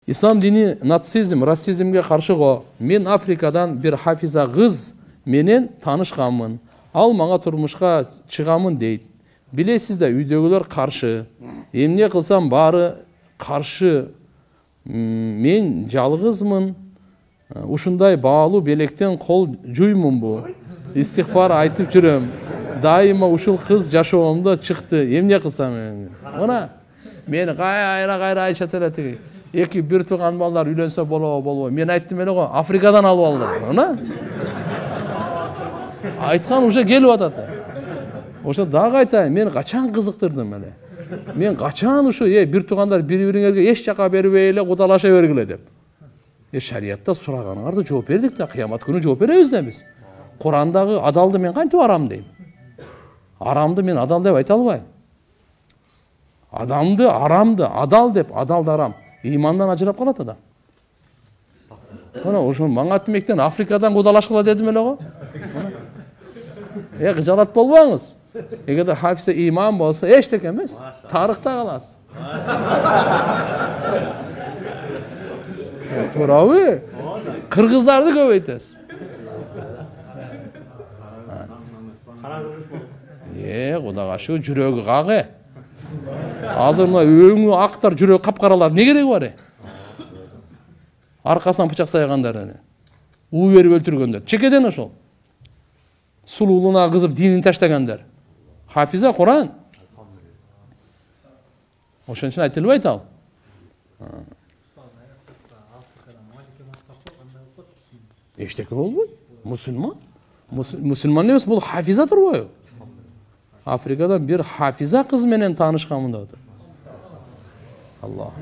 ислам дини нацизм, расизмге каршы го. Мен Африкадан бир хафиза кыз менен таанышканмын. Ал мага турмушка чыгамын дейт. Билесиз да, үйдөгүлөр каршы. Эмне кылсам баары каршы. Мен жалгызмын. Ушундай баалуу белектен кол жуймунбу. Истигфар айтып жүрөм. Дайыма ушул кыз жашоомдо чыкты. Эмне кылсам? Мына мени кайра айтышат эле тиги. Эки бир тууган балдар үйлөнсө болобу? Мен айттым эле го, Африкадан алып алдым. Мына айткан уже келип атат. Ошо дагы айтайын, мен качан кызыктырдым эле. Мен качан ушу бир туугандар бири-бириңерге эч жака бербей эле кудалаша бергиле деп. Шариятта сураганыңарды жооп бердик да, кыямат күнү жооп беребиз да биз. Курандагы адалды мен кантип арам дейм? Арамды мен адал деп айта албайм. Адамды арамды адал деп, адалды арам. Имандан ажырап калат адам. Мына ошо мага тимектен Африкадан кудалашкыла дедим эле го. Жалат болбоңуз. Эгерде хафиза иман болсо эчтеке эмес. Тарыхта каласыз. Туурабы? Кыргыздарды көбөйтөсүз. Кудайга шүгүр, жүрөгү кагы. Азыр мына өңү актар, жүрөгү капкаралар эмне кереги бар? Аркасынан бычак сайгандар, уу берип өлтүргөндөр. Чекеден ошол. Сулуулуна кызып динин таштагандар. Хафиза Куран. Ошон үчүн айтылбайт ал. Эчтеке болбойт. Мусулман. Мусулман эмес, бул хафиза турбайбы? Африкадан бир хафиза кыз менен таанышканмын деп атат. Аллах.